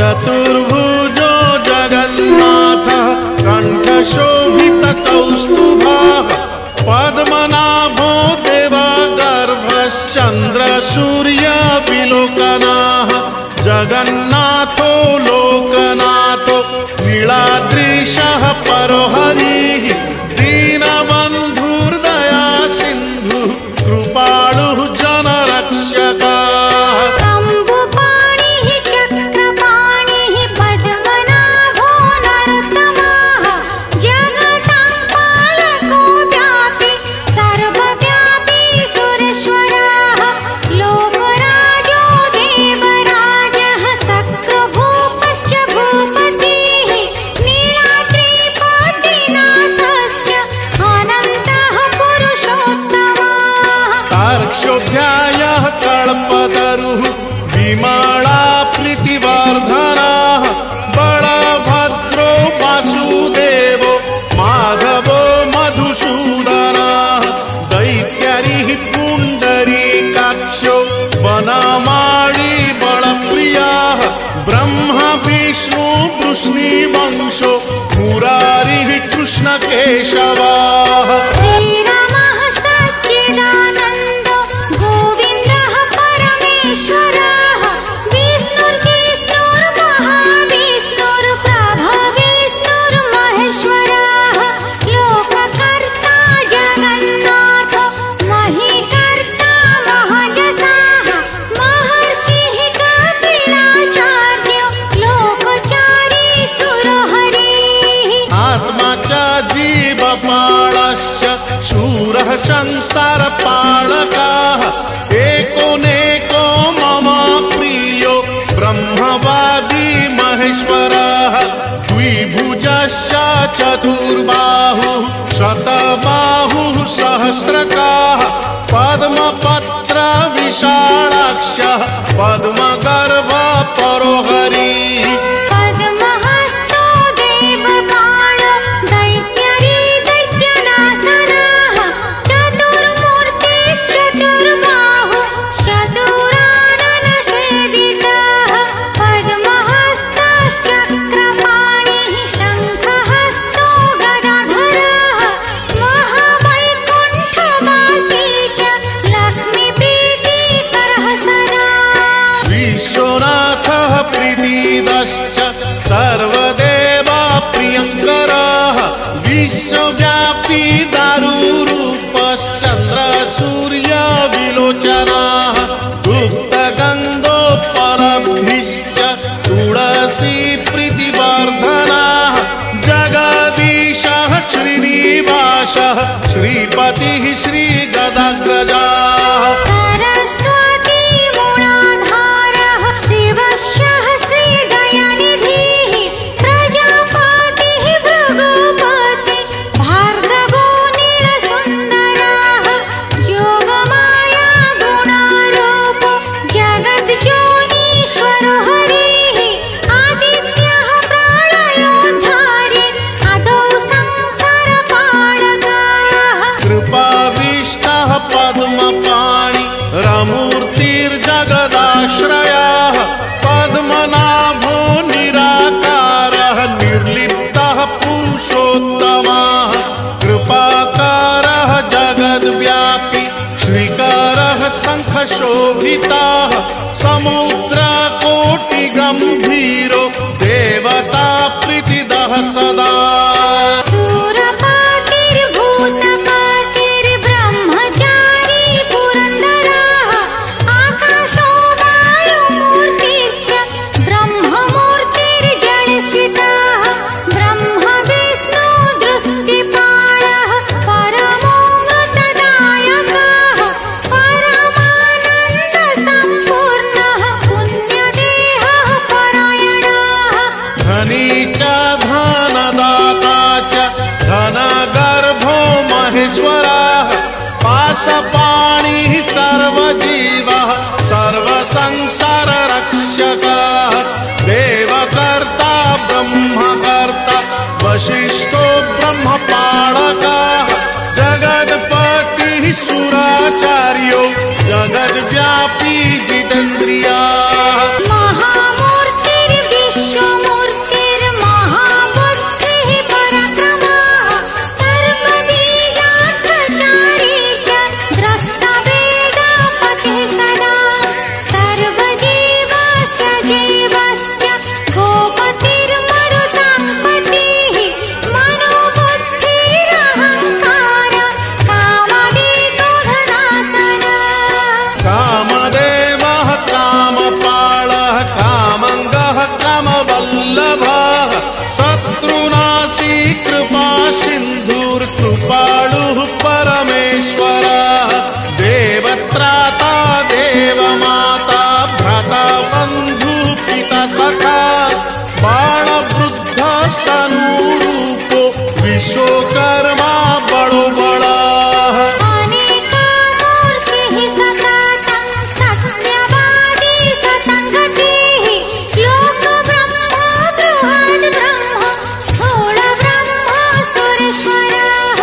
चतुर्भुजो जगन्नाथः कण्ठशोभितकौस्तुभः पद्मनाभो देवगर्भश्चन्द्रसूर्यविलोकनः जगन्नाथो लोकनाथो नीलाद्रीशः परो हरिः दीनबन्धुर्दया सिन्धुः कृपालुः जनरक्षकः क्षोभ्यायः कल्पतरुः विमला प्रीतिवर्धनः बलभद्रो वासुदेवो माधवो मधुसूदनः दैत्यारिः पुण्डरीकाक्षो वनमाली बलप्रियः ब्रह्मा विष्णु वृष्णिवंशो मुरारिः कृष्णकेशवः जीवपालश्च शूरः संसारपालकः एकोनेको मम प्रियो ब्रह्मवादी महेश्वरः द्विभुजश्च चतुर्बाहुः शतबाहुः सहस्रकः पद्मपत्र विशालाक्षः पद्मगर्भ परो हरिः विश्वनाथः प्रीतिदश्च सर्वदेवा प्रियङ्करः विश्वव्यापी दारुरूपश्चन्द्रसूर्यविलोचनः गुप्तगन्धोपलब्धिश्च तुलसी प्रीतिवर्धनः जगदीशः श्रीनिवासः श्रीपतिः श्रीगदाग्रजः पद्मपाणि रमूर्तिर्जगदाश्रयः पद्मनाभो निराकारः निर्लिप्तः पुरुषोत्तमः कृपाकारः जगद्व्यापी श्रीकरः शङ्खशोभितः समुद्रकोटिगम्भीरो देवता प्रीतिदः सदा धनगर्भो महेश्वरः पाशपाणिः सर्वजीवः सर्वसंसाररक्षकः देवकर्ता ब्रह्मकर्ता वसिष्ठो ब्रह्मपालकः जगत्पतिः सुराचार्यो जगद्व्यापी जितेन्द्रियः महामूर्तिर्विष्णु देवश्च गोपतिर्मरुताङ्पतिः मनोबुद्धिरहङ्कार कामदेवधनासन कामदेवः कामपालः कामङ्गः कामवल्लभः शत्रुनाशी कृपा सिन्धुर्कृपालुः परमेश्वरः देवत्राता देवमाता भ्राता बन्धु पिता सखा बाणवृद्धस्तनूरूपो विश्वकर्मा बड़ो बड़ा अनेकामूर्तिः सततं सत्यवादी सतङ्गतिः लोकब्रह्मा बृहद्ब्रह्म स्थूलब्रह्मा सुरेश्वरः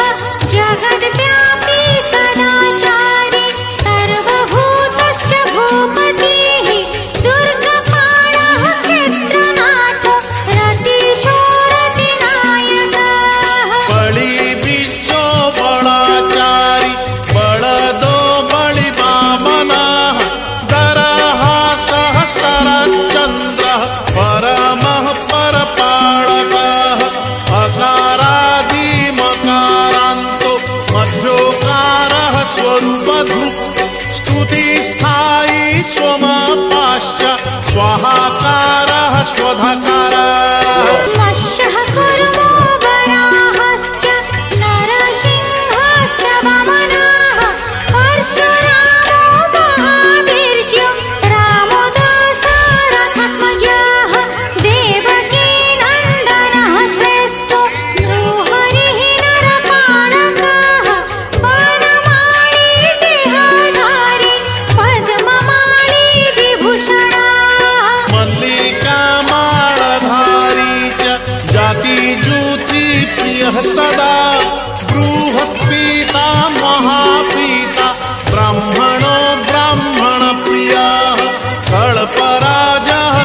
जगद्व्यापी सदाचारी सर्वभूतश्च भूपतिः दुर्गपालः क्षेत्रनाथो रतिशोरतिनायकः बलि विश्व बड़ाचारी बलदो बलि वामनः दरः सहस्रचन्द्रः परमः परपालकः अकारादिमकारान्तो मध्योकारः स्वरूपधु स्तुतिस्थायी स्वमपाश्च स्वाहाकारः स्वधाकारः मशः कुर्मो वराहश्च नरसिंहश्च वामनः परशुरामो महावीर्यो रामो दशरथात्मजः देवकीनन्दनः श्रेष्ठो नृहरिः नरपालकः वनमाली देहधारी पद्ममाली विभूषणः मल्लिका माळधारी च जातिज्योति प्रियः सदा बृहत्पीता महापीता ब्राह्मणो ब्राह्मणप्रियः कल्पराजः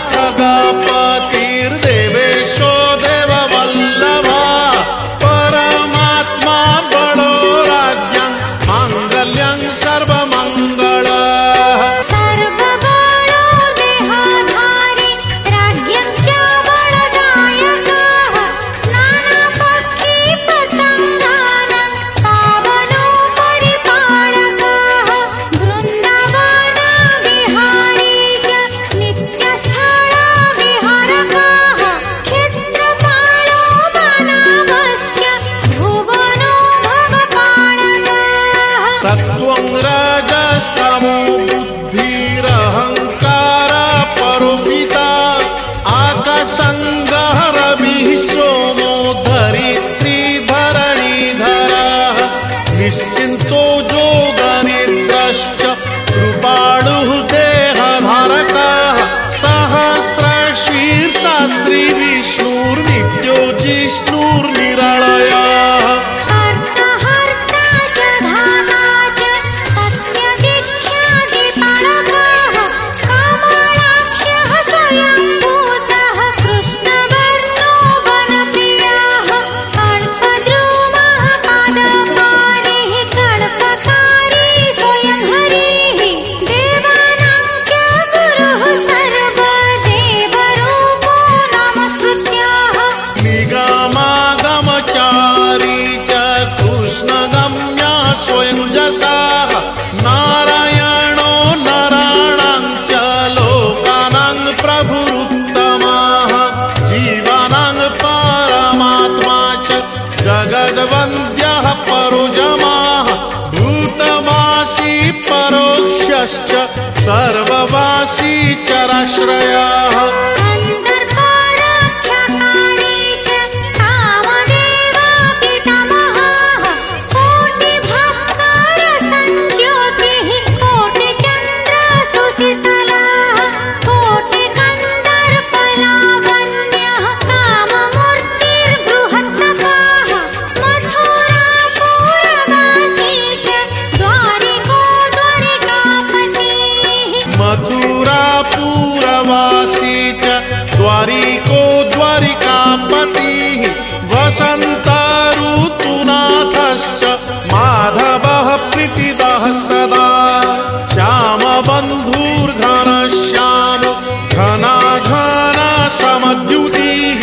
खगपतिर्देवेशो देववल्लभः परमात्मा बड़ो राज्ञं माङ्गल्यं सर्वमङ्गलः सर्वबलो देहधारी राज्ञं च बलदायकः नानापक्षी पतङ्गानां पावनो परिपालकः वृन्दावन विहारी च नित्यस्थलविहारकः क्षेत्रपालो मानवश्च भुवनो भवपालकः तत्त्वं रजस्तमो बुद्धिरहङ्कार परोपिता आकाशङ्गः रविः सोमो धरित्री धरणीधरः निश्चिन्तो योगनिद्रश्च कृपालुः देहधारकः सहस्रशीर्षा श्रीविष्णुर्नित्यो जिष्णुर्निरलयः हर्ता च धाता च सत्यविख्यातिपालकः कमलाक्षः स्वयंभूतः कृष्णवर्णो वनप्रियः कल्पद्रुमः पादपारिः कल्पकारी स्वयं हरिः देवानां च गुरुः सर्वदेवरूपो नमस्कृत्यः निगमागमचारी च कृष्णगम्या स्वयं जसाः नारायणो नराणां च लोकानां प्रभुरुत्तमः जीवानां परमात्मा च जगद्वन्द्यः परोजमाः भूतवासी परोक्षश्च सर्ववासी चराश्रयः अन्तर्परख्याकारी च कामदेव पितामहः कोटिभास्कर संज्योतिः कोटिचन्द्र सुशीतलः कोटिकन्दर्पलावण्यः काममूर्तिर्बृहत्तमः मथुरापुरवासी च द्वारिको द्वारिकापतिः मथुरापुरवासी च द्वारिको द्वारिकापतिः वसन्तऋतुनाथश्च माधवः प्रीतिदः सदा श्यामबन्धुर्घनश्याम घनाघन समद्युतिः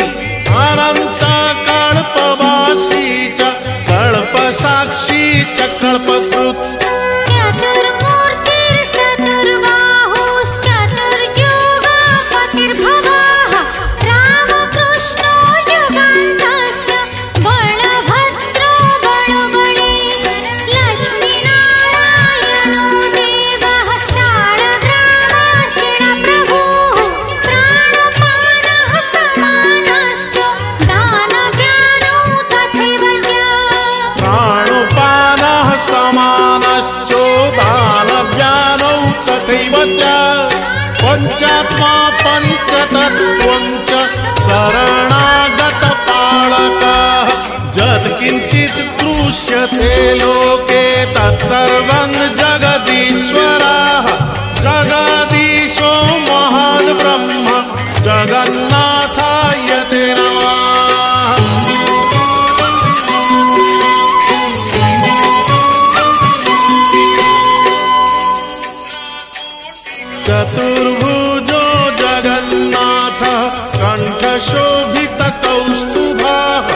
अनन्तकल्पवासी च कल्पसाक्षी च कल्पकृत् चतुर्मूर्तिश्चतुर्बाहुश्चतुर्युगपतिर्भवः रामकृष्णो युगान्तश्च बलभद्रो बलबली लक्ष्मीनारायणो देवः शाळग्रामशिणप्रभुः प्राणपानः समानश्च दानव्यानौ तथैव च प्राणुपानः समानश्चो दानव्यानौ तथैव च पञ्चात्मा पञ्चतत्त्वं च शरणागतपालकः यत्किञ्चित् दृश्यते लोके तत्सर्वं जगदीश्वरः जगदीशो महान् ब्रह्म जगन्नाथाय ते नमः। चतुर्भुजो जगन्नाथः कण्ठशोभितकौस्तुभः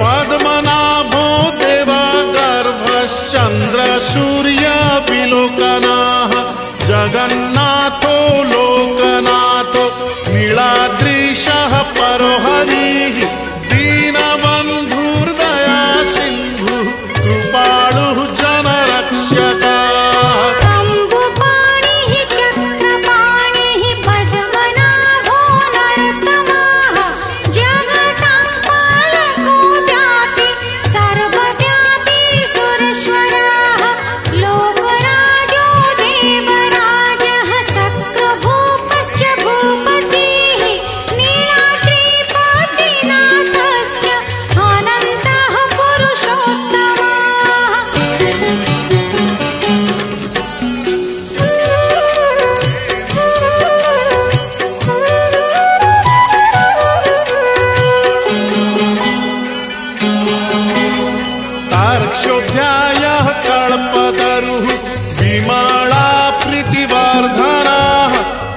पद्मनाभो देवगर्भश्चन्द्रसूर्यविलोकनः जगन्नाथो लोकनाथो नीलाद्रीशः परोहरिः दीनबन्धुर्दया सिन्धुः कृपालुः जनरक्षकः तार्क्ष्योऽध्यायः कल्पतरुः विमला प्रीतिवर्धनः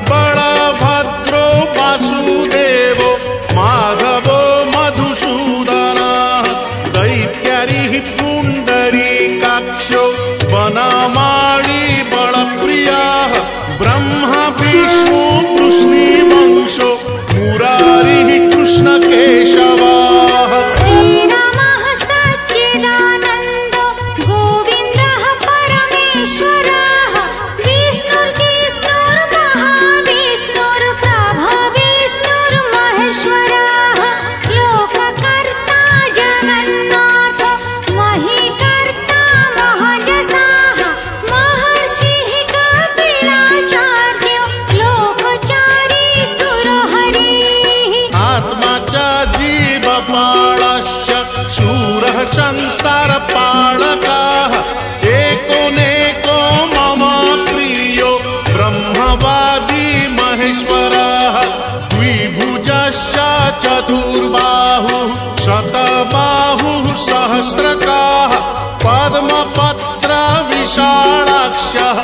बलभद्रो वासुदेवो माधवो मधुसूदनः दैत्यरिः पुण्डरीकाक्षो वनमाली बलप्रियः ब्रह्मा विष्णु कृष्णवंशो मुरारिः कृष्णकेशवः जीवपालश्च शूरः संसारपालकः एकोनेको मम प्रियो ब्रह्मवादी महेश्वरः द्विभुजश्च चतुर्बाहुः शतबाहुः सहस्रकाः पद्मपत्र विशालाक्षः